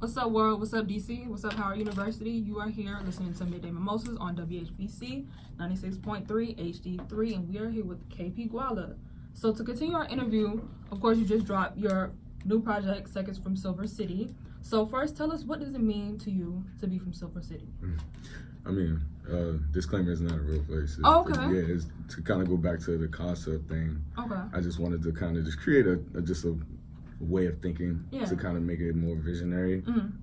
What's up, world? What's up, DC? What's up, Howard University? You are here listening to Midday Mimosas on WHBC 96.3 HD3, and we are here with KP Gwala. So to continue our interview, of course, you just dropped your new project, Seconds from Silver City. So first, tell us, what does it mean to you to be from Silver City? I mean, disclaimer, is not a real place. Okay. Yeah, it's to kind of go back to the concept thing. Okay. I just wanted to kind of just create a way of thinking to kind of make it more visionary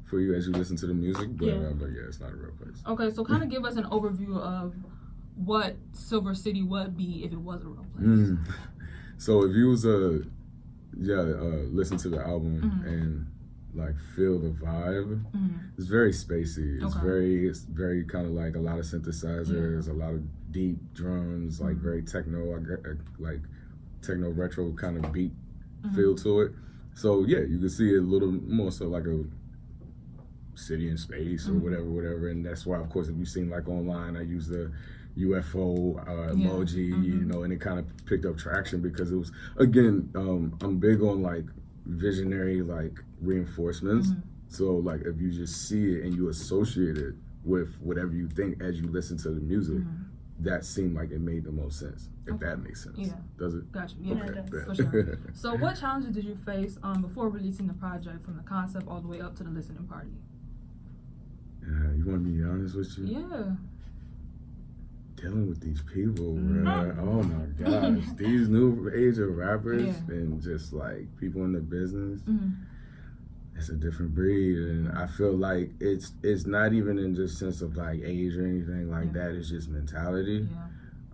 for you as you listen to the music. But yeah, it's not a real place. Okay, so kind of give us an overview of what Silver City would be if it was a real place. So if you was listen to the album and like feel the vibe, it's very spacey. It's very kind of like a lot of synthesizers, a lot of deep drums, like very techno, like techno retro kind of beat feel to it. So yeah, you can see it a little more so like a city in space or whatever. And that's why, of course, if you've seen like online, I use the UFO emoji, you know, and it kind of picked up traction because it was, again, I'm big on like visionary like reinforcements. So like if you just see it and you associate it with whatever you think as you listen to the music, that seemed like it made the most sense, if that makes sense. Yeah. Does it? Gotcha. Yeah, okay. it does, for sure. So what challenges did you face before releasing the project, from the concept all the way up to the listening party? You want me to be honest with you? Yeah. Dealing with these people, bro. Oh my gosh. These new age of rappers and just like people in the business. It's a different breed, and I feel like it's not even in just sense of like age or anything like that. It's just mentality.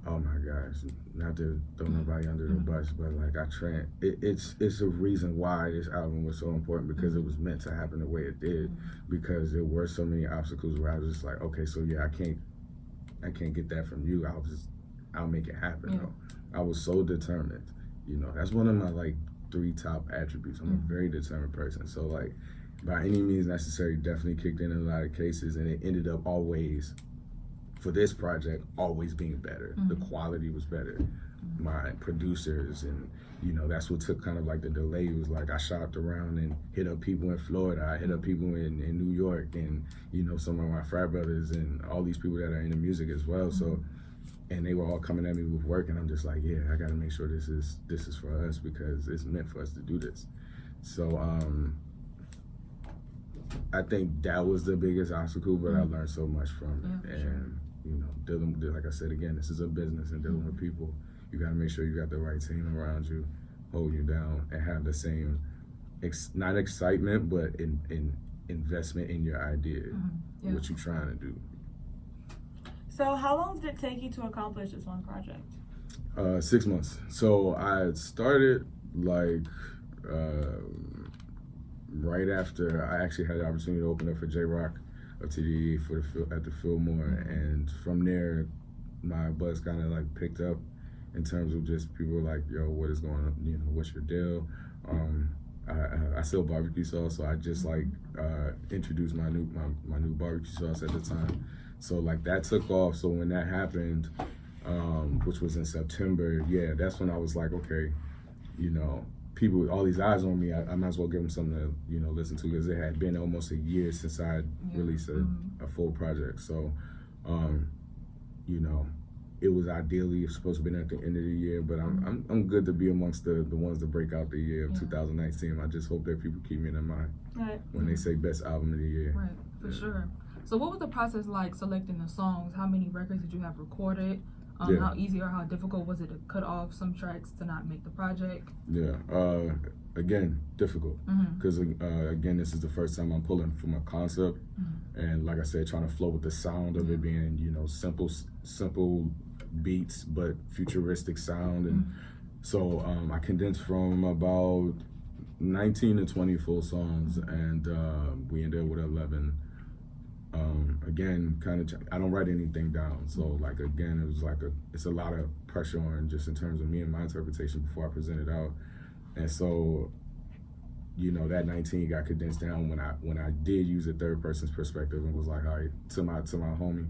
Oh my gosh, not to throw nobody under the bus, but like it's a reason why this album was so important, because it was meant to happen the way it did, because there were so many obstacles where I was just like, okay, so yeah, I can't get that from you. I'll make it happen. Though I was so determined. You know, that's one of my like 3 top attributes. I'm a very determined person. So like by any means necessary, definitely kicked in a lot of cases, and it ended up always, for this project, always being better. The quality was better. My producers, and you know, that's what took kind of like the delay. It was like I shopped around and hit up people in Florida, I hit up people in New York, and you know, some of my frat brothers and all these people that are into music as well. So, and they were all coming at me with work, and I'm just like, yeah, I gotta make sure this is for us, because it's meant for us to do this. So I think that was the biggest obstacle, but I learned so much from it. And you know, like I said again, this is a business, and dealing with people, you gotta make sure you got the right team around you, hold you down, and have the same, not excitement, but in investment in your idea, what you're trying to do. So how long did it take you to accomplish this one project? 6 months. So I started like right after I actually had the opportunity to open up for J-Rock of TDE at the Fillmore, and from there my buzz kind of like picked up in terms of just people like, yo, what is going on? You know, what's your deal? I sell barbecue sauce, so I just like introduced my new barbecue sauce at the time. So like that took off. So when that happened, which was in September, that's when I was like, okay, you know, people with all these eyes on me, I might as well give them something to, you know, listen to, because it had been almost a year since I released a full project. So, you know, it was ideally supposed to be at the end of the year, but I'm good to be amongst the ones that break out the year of 2019. I just hope that people keep me in mind when they say best album of the year. Right, for sure. So what was the process like selecting the songs? How many records did you have recorded? How easy or how difficult was it to cut off some tracks to not make the project? Again, difficult, because again, this is the first time I'm pulling from a concept, and like I said, trying to flow with the sound of it being, you know, simple beats but futuristic sound, and so I condensed from about 19 to 20 full songs, and we ended up with 11. Again, I don't write anything down, so like again, it was like it's a lot of pressure on just in terms of me and my interpretation before I present it out, and so, you know, that 19 got condensed down when I did use a third person's perspective, and was like, all right, to my homie,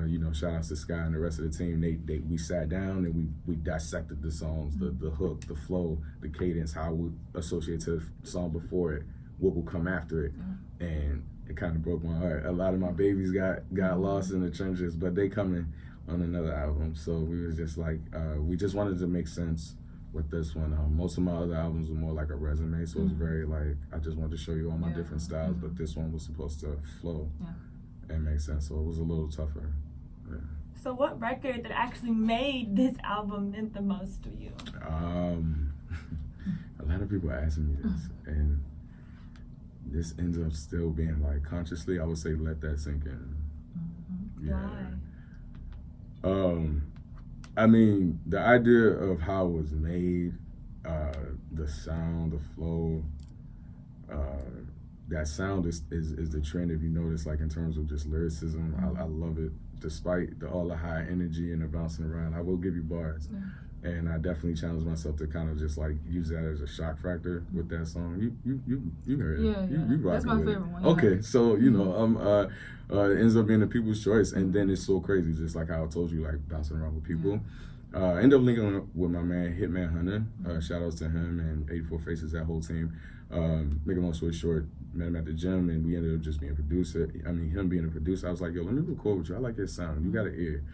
you know, shout outs to Sky and the rest of the team. We sat down and we dissected the songs, the hook, the flow, the cadence, how we associate to the song before it, what will come after it. And it kind of broke my heart. A lot of my babies got lost in the trenches, but they coming on another album. So we was just like, we just wanted to make sense with this one. Most of my other albums were more like a resume, so it was very like, I just wanted to show you all my different styles, but this one was supposed to flow and make sense, so it was a little tougher. Yeah. So what record that actually made this album meant the most to you? A lot of people ask me this, and this ends up still being like, consciously, I would say let that sink in. Why? I mean, the idea of how it was made, the sound, the flow, that sound is the trend, if you notice, like in terms of just lyricism. I love it, despite all the high energy and the bouncing around. I will give you bars. And I definitely challenge myself to kind of just like use that as a shock factor with that song. You heard it. You That's my favorite one. Okay, so you know, it ends up being the people's choice, and then it's so crazy, just like how I told you, like bouncing around with people. I ended up linking up with my man Hitman Hunter. Shout outs to him and 84 Faces, that whole team. Make a long story short, met him at the gym, and we ended up just being a producer. I mean, him being a producer, I was like, yo, let me record with you. I like his sound. You got an ear.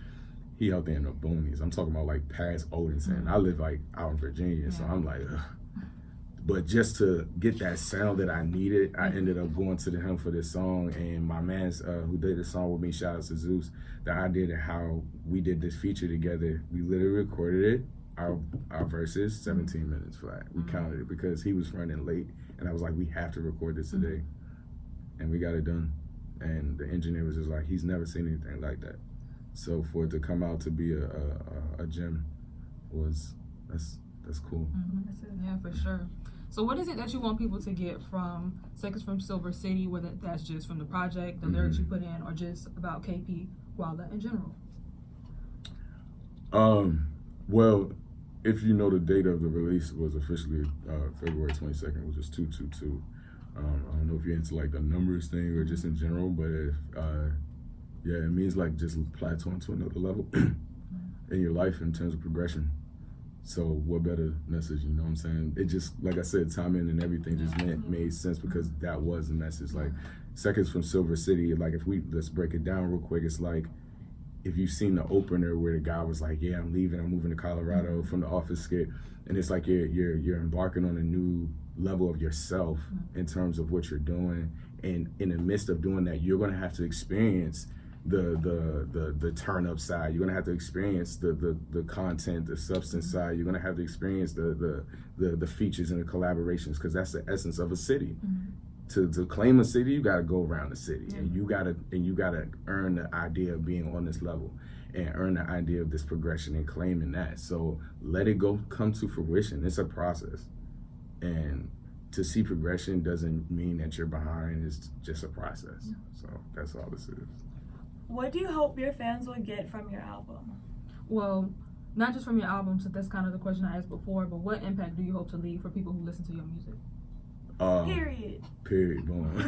He out there in the boonies. I'm talking about like past Odenton. I live like out in Virginia, so I'm like, ugh. But just to get that sound that I needed, I ended up going to him for this song. And my man's who did the song with me, shout out to Zeus, the idea of how we did this feature together, we literally recorded it, our verses, 17 minutes flat. We counted it because he was running late, and I was like, we have to record this today. And we got it done. And the engineer was just like, he's never seen anything like that. So for it to come out to be a gem that's cool. Yeah, for sure. So what is it that you want people to get from Seconds from Silver City, whether that's just from the project, the lyrics you put in, or just about KP Gwala in general? Well, if you know, the date of the release was officially February 22nd, which is 222. I don't know if you're into like the numbers thing or just in general, but if, it means like just plateauing to another level in your life in terms of progression. So what better message, you know what I'm saying? It just, like I said, timing and everything just made sense because that was the message. Like Seconds from Silver City, like let's break it down real quick. It's like, if you've seen the opener where the guy was like, yeah, I'm leaving, I'm moving to Colorado from the Office skit. And it's like you're embarking on a new level of yourself in terms of what you're doing. And in the midst of doing that, you're gonna have to experience the turn up side. You're gonna have to experience the content, the substance side. You're gonna have to experience the features and the collaborations, because that's the essence of a city. To claim a city, you gotta go around the city, and you gotta earn the idea of being on this level, and earn the idea of this progression and claiming that. So let it come to fruition. It's a process, and to see progression doesn't mean that you're behind. It's just a process. So that's all this is. What do you hope your fans will get from your album? Well, not just from your album, so that's kind of the question I asked before, but what impact do you hope to leave for people who listen to your music? Period. Boom.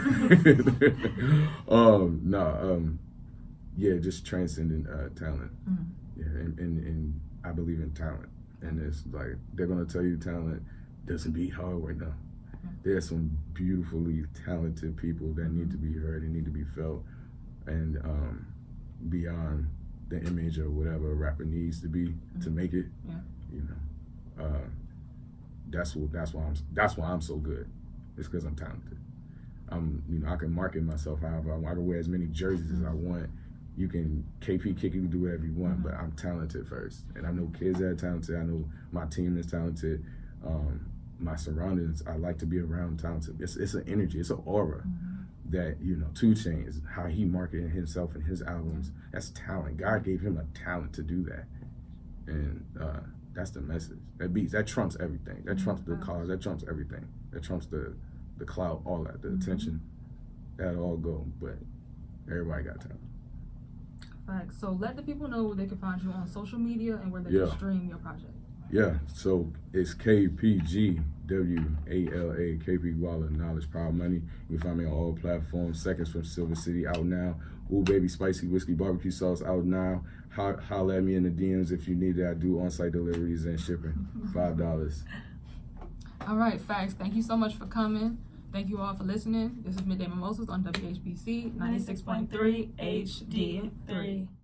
Just transcending talent. Yeah, and I believe in talent. And it's like, they're gonna tell you talent doesn't beat hard work. No. There's some beautifully talented people that need to be heard and need to be felt. And beyond the image or whatever a rapper needs to be to make it, you know, that's why I'm so good. It's because I'm talented. I can market myself however I want. I can wear as many jerseys as I want. You can KP kick, you can do whatever you want, but I'm talented first. And I know kids that are talented. I know my team is talented. My surroundings, I like to be around talented. It's an energy, it's an aura. That, 2 Chainz, how he marketed himself in his albums, that's talent. God gave him a talent to do that. And that's the message. That trumps everything. That trumps the cause, that trumps everything. That trumps the clout, all that, the attention. That all go, but everybody got talent. Right. So let the people know where they can find you on social media and where they can stream your project. Yeah, so it's KPGWALA, KP Gwala, Knowledge, Power, Money. You can find me on all platforms. Seconds from Silver City out now. Ooh Baby Spicy Whiskey Barbecue Sauce out now. Holla at me in the DMs if you need it. I do on-site deliveries and shipping. $5. All right, facts. Thank you so much for coming. Thank you all for listening. This is Midday Mimosas on WHBC 96.3 HD3.